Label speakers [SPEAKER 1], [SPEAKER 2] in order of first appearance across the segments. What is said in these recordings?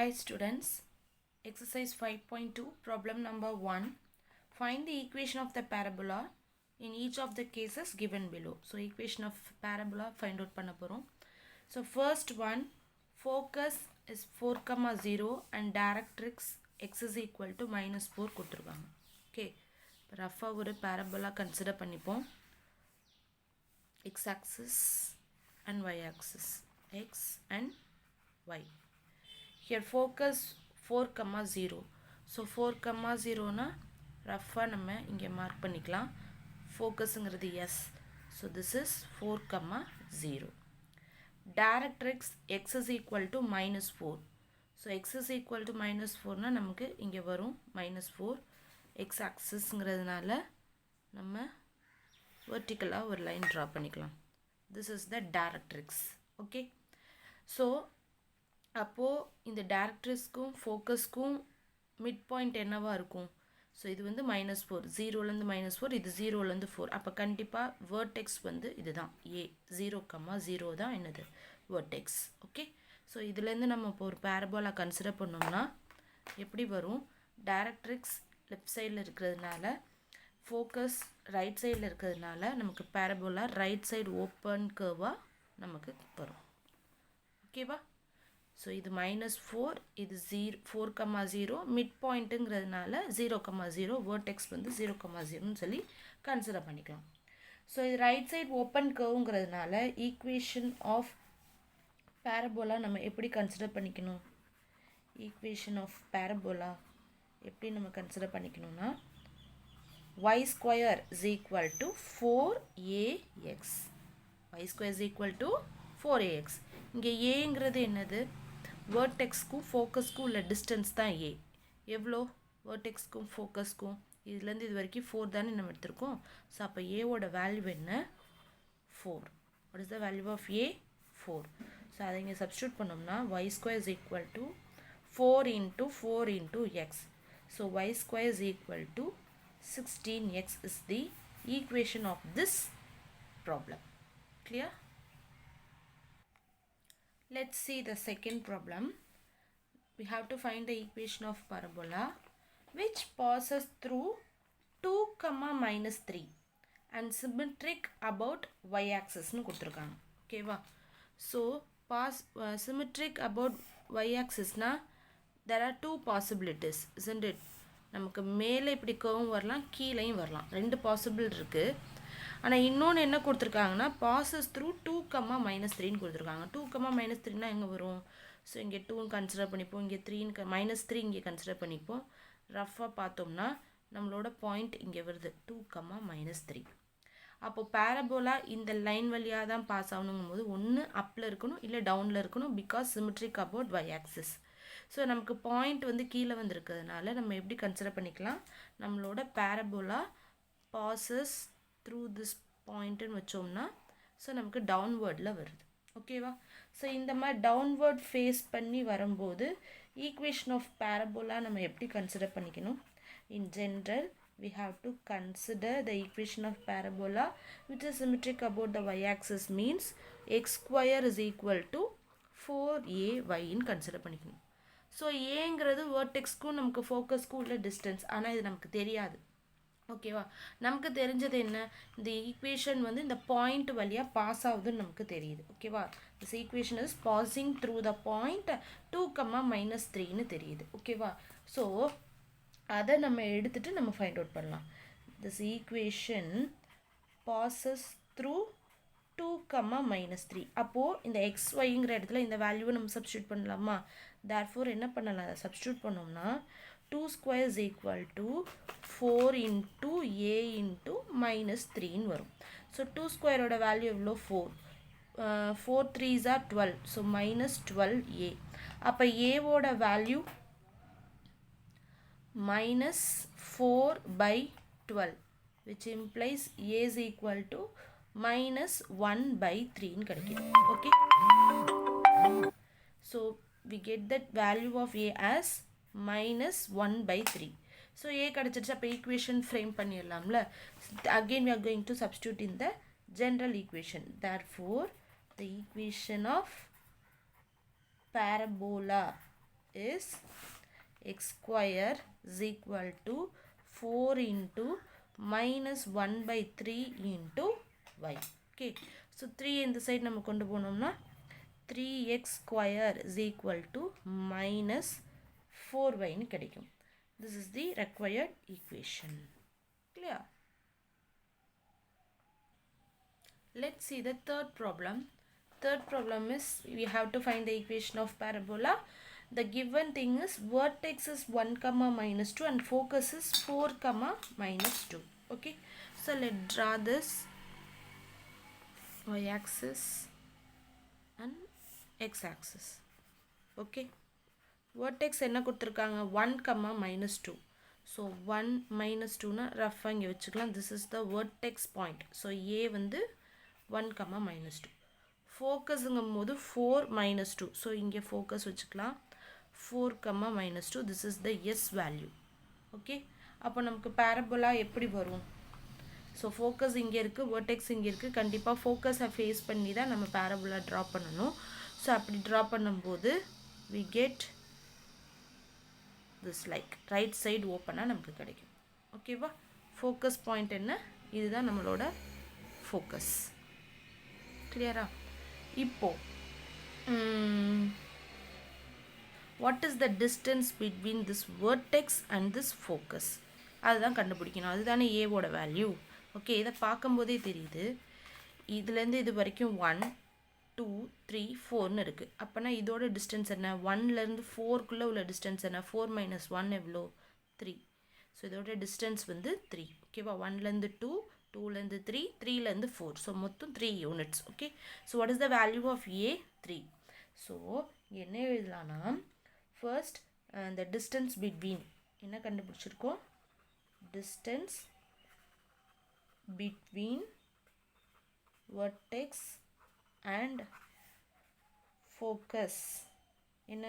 [SPEAKER 1] Hi students, exercise 5.2 problem number 1. Find the equation of the parabola in each of the cases given below. So equation of parabola find out பண்ண போறோம். So first one, focus is 4, 0 and directrix x is equal to minus 4 கொடுத்திருக்காங்க. Okay, Rafah ஒரு parabola consider பண்ணிப்போம். X axis and y axis, x and y. Here focus 4, 0. So 4, 0 na Rafah நம்ம இங்கே mark பண்ணிக்கலாம். ஃபோக்கஸுங்கிறது S. So this is 4, 0. Directrix x is equal to minus 4. So x is equal to minus 4 na நமக்கு இங்கே வரும் minus 4. X axisங்கிறதுனால நம்ம vertically ஒரு line draw பண்ணிக்கலாம். This is the directrix. Okay. So அப்போ இந்த டைரக்ட்ரிக்ஸ்க்கும் ஃபோக்கஸ்க்கும் மிட் பாயிண்ட் என்னவா இருக்கும்? ஸோ இது வந்து minus 4, 0லேருந்து minus 4, இது 0லேருந்து 4. அப்போ கண்டிப்பாக வேர்டெக்ஸ் வந்து இதுதான் A, 0, 0 தான் என்னது வேர்டெக்ஸ். ஓகே, ஸோ இதுலேருந்து நம்ம இப்போ ஒரு பேரபோலா கன்சிடர் பண்ணோம்னா எப்படி வரும்? டைரக்ட்ரிக்ஸ் லெஃப்ட் சைடில் இருக்கிறதுனால, ஃபோக்கஸ் ரைட் சைடில் இருக்கிறதுனால நமக்கு பேரபோலா ரைட் சைடு ஓப்பன் கர்வாக நமக்கு வரும். ஓகேவா? ஸோ இது minus 4, இது 4, 0, மிட் பாயிண்ட்டுங்கிறதுனால 0, 0, வேர்டெக்ஸ் வந்து 0, 0ன்னு சொல்லி கன்சிடர் பண்ணிக்கலாம். ஸோ இது ரைட் சைடு ஓப்பன் கர்வுங்கிறதுனால ஈக்குவேஷன் ஆஃப் பேரபோலா நம்ம எப்படி கன்சிடர் பண்ணிக்கணும்? ஈக்குவேஷன் ஆஃப் பேரபோலா எப்படி நம்ம கன்சிடர் பண்ணிக்கணும்னா y square is equal to 4ax. y square is equal to 4ax. இங்கே ஏங்கிறது என்னது? வேர்டெக்ஸ்க்கும் ஃபோக்கஸ்க்கும் உள்ள டிஸ்டன்ஸ் தான் ஏ. எவ்வளோ? வேர்டெக்ஸ்க்கும் ஃபோக்கஸ்க்கும் இதுலேருந்து இது வரைக்கும் 4 தானே நம்ம எடுத்திருக்கோம். ஸோ அப்போ ஏவோட வேல்யூ என்ன? 4. What is the value of A? 4. So அதை இங்கே சப்ஸ்டியூட் பண்ணோம்னா y square is equal to 4 into 4 into X. So y square is equal to 16x is the equation of this problem. Clear? Let's see the second problem. We have to find the equation of parabola which passes through 2, minus 3 and symmetric about y-axis nu கொடுத்திருக்காங்க. ஓகேவா? So symmetric about y-axis na there are two possibilities, isn't it? நமக்கு மேலே இப்படி கர்வும் வரலாம், கீழையும் வரலாம். ரெண்டு possible இருக்கு. ஆனால் இன்னொன்று என்ன கொடுத்துருக்காங்கன்னா பாசஸ் த்ரூ 2, minus 3ன்னு கொடுத்துருக்காங்க. 2, minus 3னா எங்கே வரும்? ஸோ இங்கே 2ன்னு கன்சிடர் பண்ணிப்போம், இங்கே 3 minus 3 இங்கே கன்சிடர் பண்ணிப்போம். ரஃபாக பார்த்தோம்னா நம்மளோட பாயிண்ட் இங்கே வருது 2, minus 3. அப்போது பேரபோலா இந்த லைன் வழியாக தான் பாஸ் ஆகணுங்கும் போது ஒன்று அப்பில் இருக்கணும் இல்லை டவுனில் இருக்கணும். Because symmetric about y axis. So நமக்கு பாயிண்ட் வந்து கீழே வந்துருக்கிறதுனால நம்ம எப்படி கன்சிடர் பண்ணிக்கலாம்? நம்மளோட பேரபோலா பாசஸ் த்ரூ திஸ் பாயிண்ட்டுன்னு வச்சோம்னா ஸோ நமக்கு டவுன்வேர்டில் வருது. ஓகேவா? ஸோ இந்த மாதிரி டவுன்வேர்ட் ஃபேஸ் பண்ணி வரும்போது ஈக்குவேஷன் ஆஃப் பேரபோலா நம்ம எப்படி கன்சிடர் பண்ணிக்கணும்? In general we have to consider the equation of parabola which is symmetric about the y-axis means x square is equal to 4ay ன்னு கன்சிடர் பண்ணிக்கணும். So ஏங்கிறது வேர்டெக்ஸ்க்கும் நமக்கு ஃபோக்கஸ்க்கும் உள்ள டிஸ்டன்ஸ். ஆனால் இது நமக்கு தெரியாது. ஓகேவா? நமக்கு தெரிஞ்சது என்ன? இந்த ஈக்குவேஷன் வந்து இந்த பாயிண்ட் வழியாக பாஸ் ஆகுதுன்னு நமக்கு தெரியுது. ஓகேவா? This equation is passing through the point 2, minus 3ன்னு தெரியுது. ஓகேவா? ஸோ அதை நம்ம எடுத்துகிட்டு நம்ம ஃபைண்ட் அவுட் பண்ணலாம். This equation bosses through 2, minus 3. அப்போது இந்த xyங்கிற இடத்துல இந்த வேல்யூவை நம்ம சப்ஸ்டியூட் பண்ணலாமா? தேர்ஃபோர் என்ன பண்ணலாம்? அதை சப்ஸ்டியூட் பண்ணோம்னா 2 square is equal to 4 into a into minus 3 வரும். So 2 square ஓட வேல்யூ எவ்வளோ? 4. 4 3s are 12. So minus 12a. அப்போ a ஓட value minus 4 by 12 which implies a is equal to minus 1 by 3 ன்னு கிடைக்கும். Okay. So we get that value of a as minus 1 by 3. So a கிடைச்சிருச்சு. அப்போ equation frame பண்ணிடலாம்ல. Again we are going to substitute in the general equation. Therefore the equation of parabola is x square is equal to 4 into minus 1 by 3 into y. Okay, so 3 in the side நம்ம கொண்டு போனோம்னா 3x square is equal to minus 4y னு கிடைக்கும். This is the required equation. Clear? Let's see the third problem. Third problem is we have to find the equation of parabola. The given thing is vertex is 1 comma minus 2 and focus is 4 comma minus 2. Okay, so let's draw this y axis and x axis. Okay, vertex என்ன கொடுத்திருக்காங்க 1 comma minus 2. So 1 minus 2 na rough இங்க வெச்சுக்கலாம். This is the vertex point. So a வந்து 1 comma minus 2. Focus போது 4 minus 2. So இங்க focus வெச்சுக்கலாம் 4 comma minus 2. This is the s value. Okay, அப்போ நமக்கு parabola எப்படி வரும்? So focus இங்க இருக்கு, vertex இங்க இருக்கு. கண்டிப்பா focus face பண்ணி தான் நம்ம parabola draw பண்ணனும். So அப்படி draw பண்ணும்போது we get this like right side open நமக்கு கிடைக்கும். ஓகேவா? focus point என்ன? இதுதான் நம்மளோட focus. கிளியரா? இப்போ what is the distance between this vertex and this focus? அதுதான் கண்டுபிடிக்கணும். அதுதானே a ஓட வேல்யூ. ஓகே, இதை பார்க்கும்போதே தெரியுது. இதுலேருந்து இது வரைக்கும் 1 2 3 4ன்னு இருக்கு. அப்பனா இதோட டிஸ்டன்ஸ் என்ன? 1லேருந்து 4க்குள்ளே உள்ள டிஸ்டன்ஸ் என்ன? 4 minus 1 எவ்வளோ? 3. ஸோ இதோட டிஸ்டன்ஸ் வந்து 3. ஓகேவா? 1லேருந்து 2 2லேருந்து 3 3லேருந்து 4. ஸோ மொத்தம் 3 units. Okay, so what is the value of A? 3. ஸோ என்ன எழுதலாம்னா ஃபர்ஸ்ட் the distance between என்ன கண்டுபிடிச்சிருக்கோம்? distance between vertex and focus என்ன?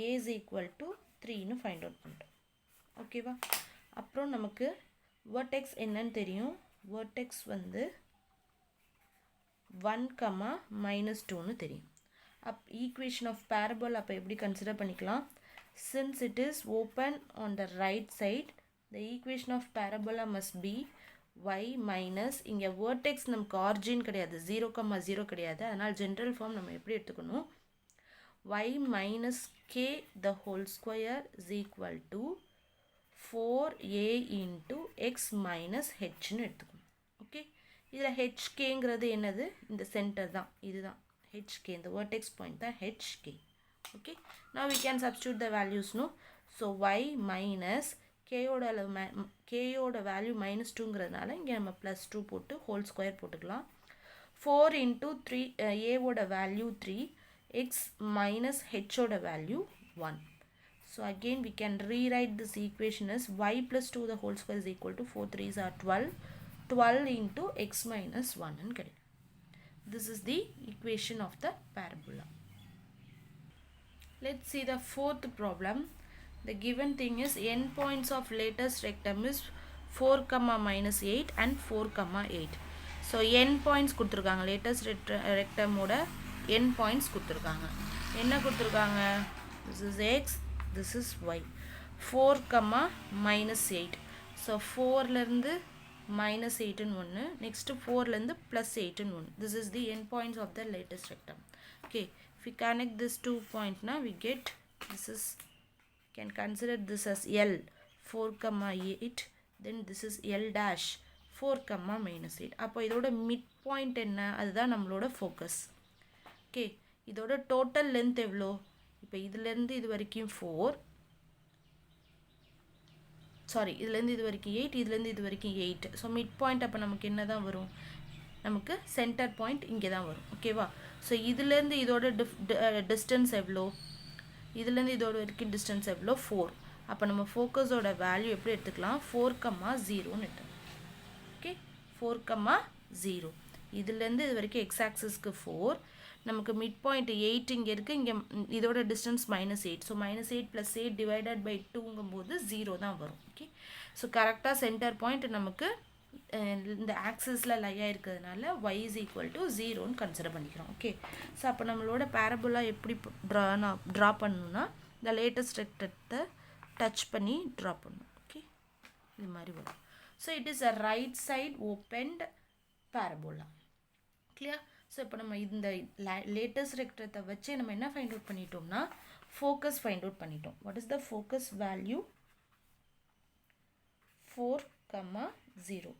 [SPEAKER 1] a is equal to 3 னு ஃபைண்ட் அவுட் பண்ணிட்டோம். ஓகேவா? அப்புறம் நமக்கு vertex என்னன்னு தெரியும். vertex வந்து 1 comma minus 2 னு தெரியும். equation of parabola அப்போ எப்படி கன்சிடர் பண்ணிக்கலாம்? since it is open on the right side, the equation of parabola must be y minus, இங்க vertex நமக்கு origin கிடையாது, 0 comma 0 கிடையாது. அதனால் general form நம்ம எப்படி எடுத்துக்கணும்? y minus k the whole square is equal to 4a into x minus h னு எடுத்துக்கணும். ஓகே, இதில் hkங்கிறது என்னது? இந்த சென்டர் தான், இதுதான் hk. இந்த vertex point தான் hk. Okay, now we can substitute the values, no? So y minus k ஓட value minus 2ங்கிறதுனால இங்கே நம்ம plus 2 போட்டு whole square போட்டுக்கலாம். 4 into 3 a ஓட value 3, x minus h ஓட value 1. So again we can rewrite this equation as y plus 2 the whole square is equal to 4 3s are 12. 12 into x minus 1 ன்னு கிடைக்கும். This is the equation of the parabola. Let's see the fourth problem. The given thing is endpoints of latest rectum is 4 comma minus 8 and 4 comma 8. So endpoints கொடுத்திருக்காங்க. latest rectum ஓட endpoints கொடுத்திருக்காங்க. என்ன கொடுத்திருக்காங்க? This is x, this is y. 4 comma minus 8. So 4லேருந்து minus 8 ன்னு ஒன்று, next 4லேருந்து plus 8 ன்னு ஒன்று. This is the endpoints of the latest rectum. Okay, if we connect this 2 point now we get this is, can consider this as L 4 comma 8, then this is L dash 4 comma minus 8. அப்போ இதோட mid point என்ன? அதுதான் நம்மளோட focus. Okay, இதோட total length எவ்வளோ? இப்போ இதிலேருந்து இது வரைக்கும் 4, சாரி இதுலேருந்து இது வரைக்கும் 8, இதுலேருந்து இது வரைக்கும் 8. ஸோ மிட் பாயிண்ட் அப்போ நமக்கு என்ன தான் வரும்? நமக்கு சென்டர் பாயிண்ட் இங்கே தான் வரும். ஓகேவா? ஸோ இதுலேருந்து இதோட டிஸ்டன்ஸ் எவ்வளோ? இதுலேருந்து இதோட வரைக்கும் டிஸ்டன்ஸ் எவ்வளோ? 4. அப்போ நம்ம ஃபோக்கஸோட வேல்யூ எப்படி எடுத்துக்கலாம்? 4 comma 0ன்னு எடுத்துக்கலாம். Okay, 4 comma 0. இதுலேருந்து இது வரைக்கும் எக்ஸ் ஆக்சிஸ்க்கு 4, நமக்கு மிட் பாயிண்ட் 8 இங்கே இருக்குது, இங்கே இதோட distance minus 8. So minus 8 plus 8 divided by 2ங்கும்போது 0 தான் வரும். ஓகே, ஸோ கரெக்டாக சென்டர் பாயிண்ட் நமக்கு இந்த ஆக்சிஸில் லையாக இருக்கிறதுனால y is equal to 0ன்னு கன்சிடர் பண்ணிக்கிறோம். ஓகே, ஸோ அப்போ நம்மளோட பேரபோலா எப்படி ட்ரா பண்ணணும்னா இந்த லேட்டஸ்ட் ரெக்டத்தை டச் பண்ணி ட்ரா பண்ணும். ஓகே, இது மாதிரி வரும். So it is a right side opened parabola. Clear? So இப்போ நம்ம இந்த லேட்டஸ்ட் ரெக்டத்தை வச்சு நம்ம என்ன ஃபைண்ட் அவுட் பண்ணிட்டோம்னா ஃபோக்கஸ் ஃபைண்ட் அவுட் பண்ணிட்டோம். What is the focus value? 4,0.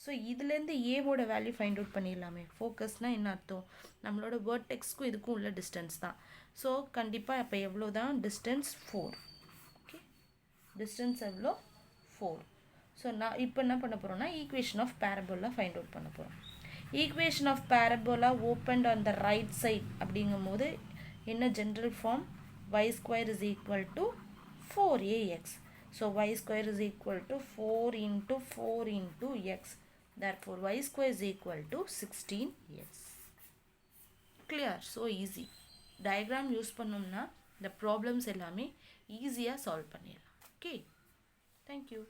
[SPEAKER 1] So இதுலேருந்து ஏவோட வேல்யூ ஃபைண்ட் அவுட் பண்ணிடலாமே. ஃபோக்கஸ்னால் என்ன அர்த்தம்? நம்மளோட வேர்டெக்ஸ்க்கும் இதுக்கும் உள்ள டிஸ்டன்ஸ் தான். ஸோ கண்டிப்பாக இப்போ எவ்வளோ தான் டிஸ்டன்ஸ்? 4. ஓகே, டிஸ்டன்ஸ் எவ்வளோ? 4. ஸோ நான் இப்போ என்ன பண்ண போகிறோம்னா equation of parabola find out பண்ண போகிறோம். Equation of parabola opened on the right side அப்படிங்கும் போது என்ன general form? y square is equal to 4ax. So y square is equal to 4 into 4 into x. Therefore y square is equal to 16x. Clear? So easy. Diagram use பண்ணோம்னா the problems எல்லாமே ஈஸியாக solve பண்ணிடலாம். Okay, thank you.